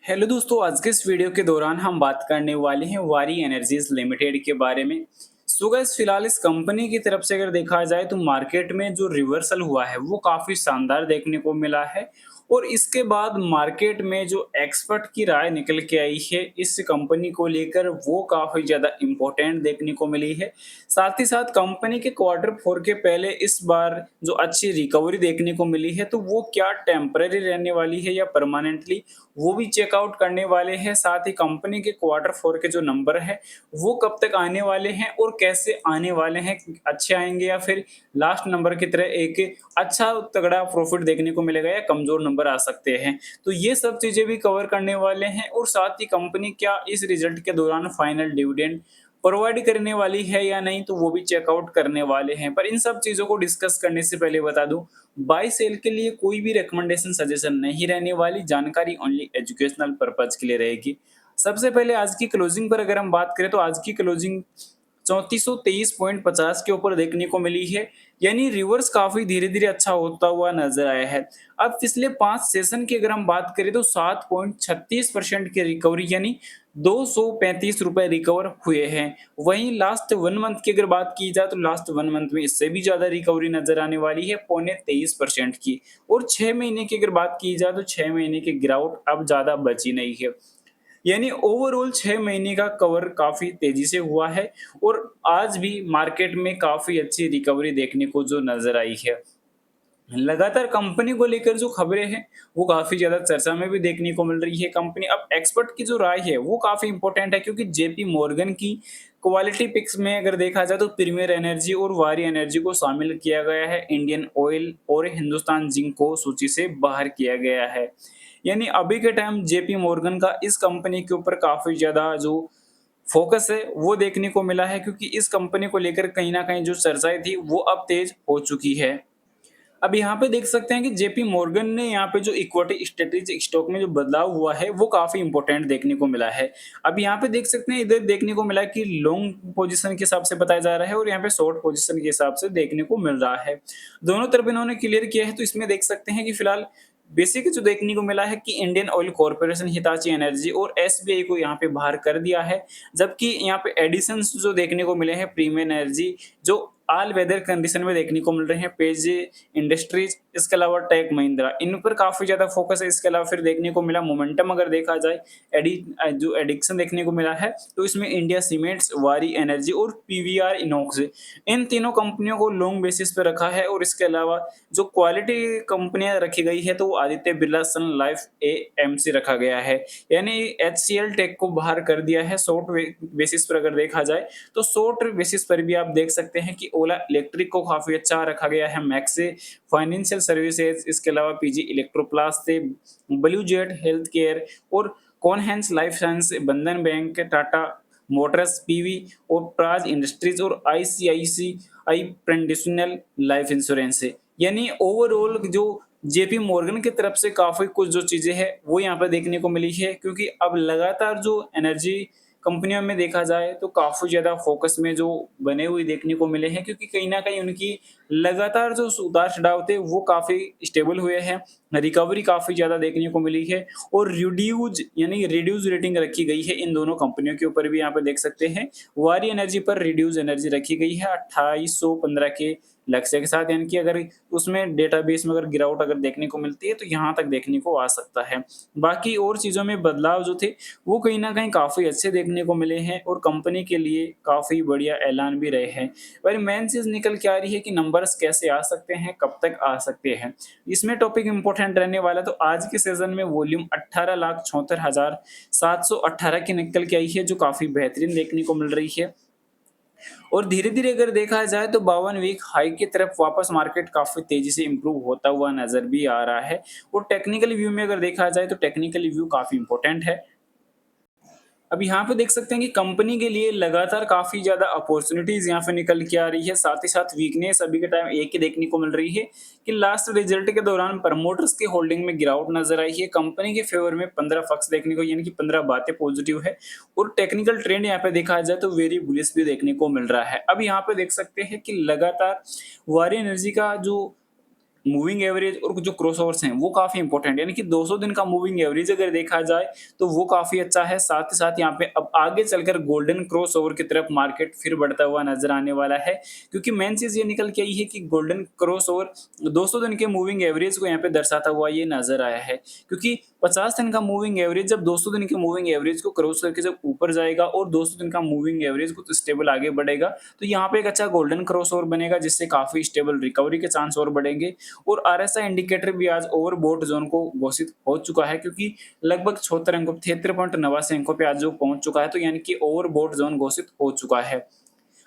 Hello दोस्तों, आज के इस वीडियो के दौरान हम बात करने वाले हैं वारी एनर्जीज लिमिटेड के बारे में। सो गाइस, फिलहाल इस कंपनी की तरफ से अगर देखा जाए तो मार्केट में जो रिवर्सल हुआ है वो काफी शानदार देखने को मिला है। और इसके बाद मार्केट में जो एक्सपर्ट की राय निकल के आई है इस कंपनी को लेकर वो काफी ज्यादा इम्पोर्टेंट देखने को मिली है। साथ ही साथ कंपनी के क्वार्टर फोर के पहले इस बार जो अच्छी रिकवरी देखने को मिली है तो वो क्या टेम्पररी रहने वाली है या परमानेंटली, वो भी चेकआउट करने वाले हैं। साथ ही कंपनी के क्वार्टर फोर के जो नंबर है वो कब तक आने वाले हैं और कैसे आने वाले हैं, अच्छे आएंगे या फिर लास्ट नंबर की तरह एक अच्छा तगड़ा प्रॉफिट देखने को मिलेगा या कमजोर नंबर आ सकते हैं। तो ये सब चीजें भी कवर करने वाले हैं और साथ ही कंपनी क्या इस रिजल्ट के दौरान फाइनल डिविडेंड प्रोवाइड करने वाली है या नहीं, तो वो भी चेकआउट करने वाले हैं। पर इन सब चीज़ों को डिस्कस करने से पहले बता दूं, बाय सेल के लिए कोई भी रिकमेंडेशन सजेशन नहीं रहने वाली, जानकारी ओनली एजुकेशनल पर्पज के लिए रहेगी। सबसे पहले आज की क्लोजिंग पर अगर हम बात करें तो आज की क्लोजिंग 3423.50 के ऊपर देखने को मिली है, यानी रिवर्स काफी धीरे-धीरे अच्छा होता हुआ नजर आया है। अब पिछले 5 सेशन की अगर हम बात करें तो 7.36% की रिकवरी यानी ₹235 रिकवर हुए हैं। वहीं लास्ट 1 मंथ की अगर बात की जाए तो लास्ट 1 मंथ में इससे भी ज़्यादा रिकवरी नज़र आने वाली है, पौने 23% की। और 6 महीने की अगर बात की जाए तो 6 महीने की गिरावट अब ज़्यादा बची नहीं है। यानी ओवरऑल 6 महीने का कवर काफ़ी तेज़ी से हुआ है और आज भी मार्केट में काफ़ी अच्छी रिकवरी देखने को जो नज़र आई है। लगातार कंपनी को लेकर जो खबरें हैं वो काफी ज्यादा चर्चा में भी देखने को मिल रही है। कंपनी अब एक्सपर्ट की जो राय है वो काफी इंपॉर्टेंट है, क्योंकि जेपी मॉर्गन की क्वालिटी पिक्स में अगर देखा जाए तो प्रीमियर एनर्जी और वारी एनर्जी को शामिल किया गया है, इंडियन ऑयल और हिंदुस्तान जिंक को सूची से बाहर किया गया है। यानी अभी के टाइम जेपी मॉर्गन का इस कंपनी के ऊपर काफी ज्यादा जो फोकस है वो देखने को मिला है, क्योंकि इस कंपनी को लेकर कहीं ना कहीं जो चर्चाएं थी वो अब तेज हो चुकी है। अब यहाँ पे देख सकते हैं कि जेपी मॉर्गन ने यहाँ पे जो इक्विटी स्ट्रेटेजिक स्टॉक में जो बदलाव हुआ है वो काफी इंपॉर्टेंट देखने को मिला है। अब यहाँ पे देख सकते हैं, इधर देखने को मिला कि लॉन्ग पोजीशन के हिसाब से बताया जा रहा है और यहाँ पे शॉर्ट पोजीशन के हिसाब से देखने को मिल रहा है। दोनों तरफ इन्होंने क्लियर किया है, तो इसमें देख सकते हैं कि फिलहाल बेसिक जो देखने को मिला है कि Indian oil corporation, Hitachi energy और एसबीआई को यहाँ पे बाहर कर दिया है। जबकि यहाँ पे एडिशंस जो देखने को मिले हैं प्रीमियर एनर्जी, जो ऑल वेदर कंडीशन में देखने को मिल रहे हैं, पेज इंडस्ट्रीज, इसके अलावा टेक महिंद्रा, इन पर काफी ज्यादा फोकस है। इसके अलावा फिर देखने को मिला मोमेंटम अगर देखा जाए, जो एडिक्शन देखने को मिला है तो इसमें इंडिया सीमेंट्स, वारी एनर्जी और पीवीआर इनॉक्स, इन तीनों कंपनियों को लॉन्ग बेसिस पे रखा है। और इसके अलावा जो क्वालिटी कंपनियां रखी गई है तो वो आदित्य बिरला, सन लाइफ, एएमसी रखा गया है। यानी एचसीएल टेक को बाहर कर दिया है शॉर्ट बेसिस पर अगर देखा जाए। तो शॉर्ट बेसिस पर भी आप देख सकते हैं कि ओला इलेक्ट्रिक को काफी अच्छा रखा गया है, मैक्से फाइनेंशियल सर्विसेज, इसके अलावा पीजी इलेक्ट्रोप्लास्ट से, ब्लू जेट हेल्थ केयर और कॉनहेंस लाइफ साइंस, बंधन बैंक, टाटा मोटर्स, पीवी और प्राज इंडस्ट्रीज और आईसीआईसीआई प्रेंडिशनल लाइफ इंश्योरेंस है। यानी ओवरऑल जो जेपी मॉर्गन की तरफ से काफी कुछ जो चीजें हैं वो यहाँ पर देखने को मिली है, क्योंकि अब लगातार जो एनर्जी कंपनियों में देखा जाए तो काफी ज्यादा फोकस में जो बने हुए देखने को मिले हैं, क्योंकि कहीं ना कहीं उनकी लगातार जो उतार चढ़ाव थे वो काफी स्टेबल हुए हैं, रिकवरी काफी ज्यादा देखने को मिली है। और रिड्यूज रेटिंग रखी गई है इन दोनों कंपनियों के ऊपर भी, यहाँ पे देख सकते हैं वारी एनर्जी पर रिड्यूज एनर्जी रखी गई है 2815 के लक्ष्य के साथ। यानी कि अगर उसमें डेटाबेस में अगर गिरावट अगर देखने को मिलती है तो यहाँ तक देखने को आ सकता है। बाकी और चीजों में बदलाव जो थे वो कहीं ना कहीं काफी अच्छे देखने को मिले हैं और कंपनी के लिए काफी बढ़िया ऐलान भी रहे हैं। पर मेन चीज निकल के आ रही है कि नंबर्स कैसे आ सकते हैं, कब तक आ सकते हैं। इसमें टॉपिक इंपॉर्टेंट रहने वाला, तो आज के सेशन में वॉल्यूम 18,74,718 की निकल के आई है, जो काफी बेहतरीन देखने को मिल रही है। और धीरे-धीरे अगर देखा जाए तो 52 वीक हाई की तरफ वापस मार्केट काफ़ी तेज़ी से इम्प्रूव होता हुआ नज़र भी आ रहा है। और टेक्निकल व्यू में अगर देखा जाए तो टेक्निकल व्यू काफ़ी इम्पोर्टेंट है। अब यहाँ पे देख सकते हैं कि कंपनी के लिए लगातार काफ़ी ज़्यादा अपॉर्च्युनिटीज़ यहाँ पे निकल के आ रही है। साथ ही साथ वीकनेस अभी के टाइम एक ही देखने को मिल रही है कि लास्ट रिजल्ट के दौरान प्रमोटर्स की होल्डिंग में गिरावट नज़र आई है। कंपनी के फेवर में 15 फक्स देखने को, यानी कि 15 बातें पॉजिटिव है। और टेक्निकल ट्रेंड यहाँ पे देखा जाए तो वेरी बुलिश भी देखने को मिल रहा है। अब यहाँ पे देख सकते हैं कि लगातार वारी एनर्जी का जो मूविंग एवरेज और जो क्रॉसओवर्स हैं वो काफ़ी इंपॉर्टेंट है, यानी कि 200 दिन का मूविंग एवरेज अगर देखा जाए तो वो काफ़ी अच्छा है। साथ ही साथ यहाँ पे अब आगे चलकर गोल्डन क्रॉसओवर की तरफ मार्केट फिर बढ़ता हुआ नज़र आने वाला है, क्योंकि मेन चीज़ ये निकल के आई है कि गोल्डन क्रॉसओवर 200 दिन के मूविंग एवरेज को यहाँ पे दर्शाता हुआ ये नज़र आया है। क्योंकि 50 दिन का मूविंग एवरेज जब 200 दिन के मूविंग एवरेज को क्रॉस करके जब ऊपर जाएगा और 200 दिन का मूविंग एवरेज को तो स्टेबल आगे बढ़ेगा, तो यहाँ पे एक अच्छा गोल्डन क्रॉसओवर बनेगा, जिससे काफ़ी स्टेबल रिकवरी के चांस और बढ़ेंगे। और आरएसआई इंडिकेटर भी आज ओवरबॉट ज़ोन को घोषित हो चुका है, क्योंकि लगभग 76 अंकों 73.89 अंकों पे आज जो पहुँच चुका है, तो यानी कि ओवरबॉट ज़ोन घोषित हो चुका है।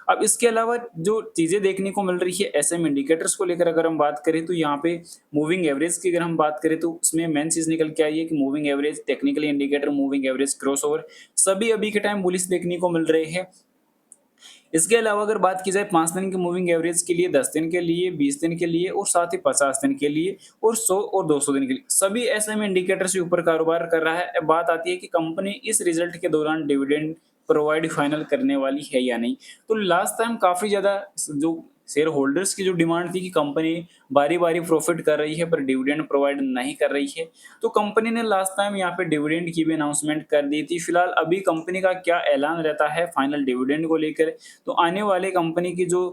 अब इसके अलावा जो चीज़ें देखने को मिल रही है एसएम इंडिकेटर्स को लेकर अगर हम बात करें, तो यहाँ पे मूविंग एवरेज की अगर हम बात करें तो उसमें मेन चीज़ निकल के आई है कि moving average, technically indicator, moving average, crossover सभी अभी के टाइम बुलिश देखने को मिल रहे हैं। इसके अलावा अगर बात की जाए 5 दिन के मूविंग एवरेज के लिए, 10 दिन के लिए, 20 दिन के लिए और साथ ही 50 दिन के लिए और 100 और 200 दिन के लिए, सभी एसएम इंडिकेटर से ऊपर कारोबार कर रहा है। अब बात आती है कि कंपनी इस रिजल्ट के दौरान डिविडेंड प्रोवाइड फाइनल करने वाली है या नहीं। तो लास्ट टाइम काफ़ी ज़्यादा जो शेयर होल्डर्स की जो डिमांड थी कि कंपनी बारी-बारी प्रॉफिट कर रही है पर डिविडेंड प्रोवाइड नहीं कर रही है। तो कंपनी ने लास्ट टाइम यहाँ पे डिविडेंड की भी अनाउंसमेंट कर दी थी। फिलहाल अभी कंपनी का क्या ऐलान रहता है फाइनल डिविडेंड को लेकर, तो आने वाले कंपनी की जो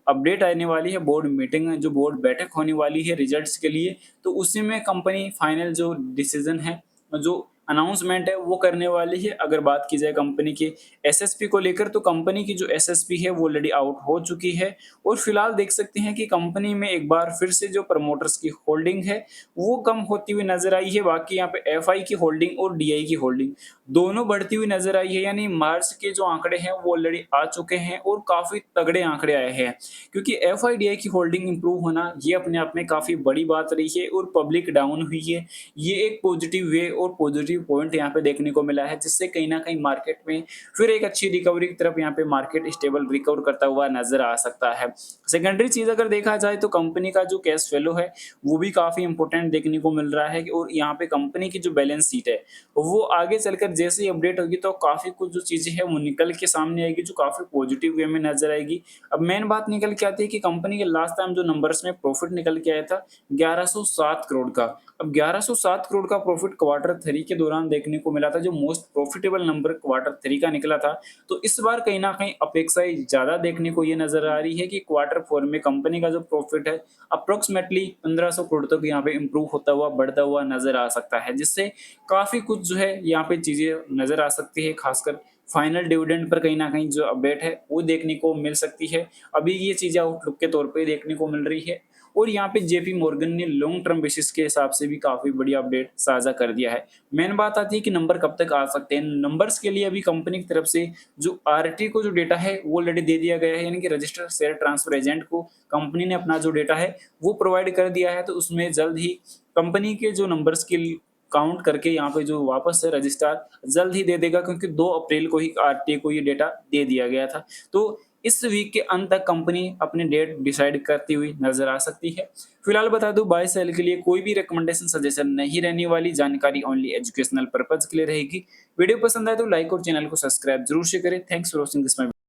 अपडेट आने वाली है, बोर्ड मीटिंग है, जो बोर्ड बैठक होने वाली है रिजल्ट्स के लिए, तो उसी में कंपनी फाइनल जो डिसीजन है, जो अनाउंसमेंट है वो करने वाली है। अगर बात की जाए कंपनी के एसएसपी को लेकर, तो कंपनी की जो एसएसपी है वो ऑलरेडी आउट हो चुकी है और फिलहाल देख सकते हैं कि कंपनी में एक बार फिर से जो प्रमोटर्स की होल्डिंग है वो कम होती हुई नजर आई है। बाकी यहाँ पे एफआई की होल्डिंग और डीआई की होल्डिंग दोनों बढ़ती हुई नजर आई है, यानी मार्च के जो आंकड़े हैं वो ऑलरेडी आ चुके हैं और काफी तगड़े आंकड़े आए हैं। क्योंकि एफआईडीआई की होल्डिंग इंप्रूव होना ये अपने आप में काफी बड़ी बात रही है और पब्लिक डाउन हुई है, ये एक पॉजिटिव वे और पॉजिटिव पॉइंट यहाँ पे देखने को मिला है, जिससे कहीं ना कहीं मार्केट में फिर एक अच्छी रिकवरी की तरफ यहाँ पे मार्केट स्टेबल रिकवर करता हुआ नजर आ सकता है। सेकेंडरी चीज अगर देखा जाए तो कंपनी का जो कैश फ्लो है वो भी काफी इंपॉर्टेंट देखने को मिल रहा है और यहाँ पे कंपनी की जो बैलेंस शीट है वो आगे चलकर जैसे ही अपडेट होगी तो काफी कुछ जो चीजें हैं वो निकल के सामने आएगी, जो काफी पॉजिटिव वे में नजर आएगी। अब मेन बात निकल के आती है कि कंपनी के लास्ट टाइम जो नंबर्स में प्रॉफिट निकल के आया था 1107 करोड़ का। अब 1107 करोड़ का प्रॉफिट क्वार्टर 3 के दौरान देखने को मिला था, जो मोस्ट प्रॉफिटेबल नंबर क्वार्टर 3 का निकला था। तो इस बार कहीं न कहीं अपेक्षाएँ ज़्यादा देखने को ये नज़र आ रही है कि क्वार्टर 4 में कंपनी का जो प्रॉफिट है अप्रॉक्सिमेटली 1500 करोड़ तक यहाँ पे इम्प्रूव होता हुआ, बढ़ता हुआ नज़र आ सकता है, जिससे काफ़ी कुछ जो है यहाँ पे चीज़ें नज़र आ सकती है। खासकर फाइनल डिविडेंड पर कहीं न कहीं जो अपडेट है वो देखने को मिल सकती है। अभी ये चीज़ें आउटलुक के तौर पे देखने को मिल रही है और यहाँ पे जेपी मॉर्गन ने लॉन्ग टर्म बेसिस के हिसाब से भी काफ़ी बढ़िया अपडेट साझा कर दिया है। मेन बात आती है कि नंबर कब तक आ सकते हैं। नंबर्स के लिए अभी कंपनी की तरफ से जो आरटी को जो डेटा है वो ऑलरेडी दे दिया गया है, यानी कि रजिस्टर्ड शेयर ट्रांसफर एजेंट को कंपनी ने अपना जो डेटा है वो प्रोवाइड कर दिया है। तो उसमें जल्द ही कंपनी के जो नंबर्स के काउंट करके यहाँ पे जो वापस से रजिस्ट्रार जल्द ही दे देगा, क्योंकि 2 अप्रैल को ही आरटीए को ये डेटा दे दिया गया था। तो इस वीक के अंत तक कंपनी अपनी डेट डिसाइड करती हुई नजर आ सकती है। फिलहाल बता दूं बाय सेल के लिए कोई भी रिकमेंडेशन सजेशन नहीं रहने वाली, जानकारी ओनली एजुकेशनल पर्पज के लिए रहेगी। वीडियो पसंद आए तो लाइक और चैनल को सब्सक्राइब जरूर से करें। Thanks for watching this my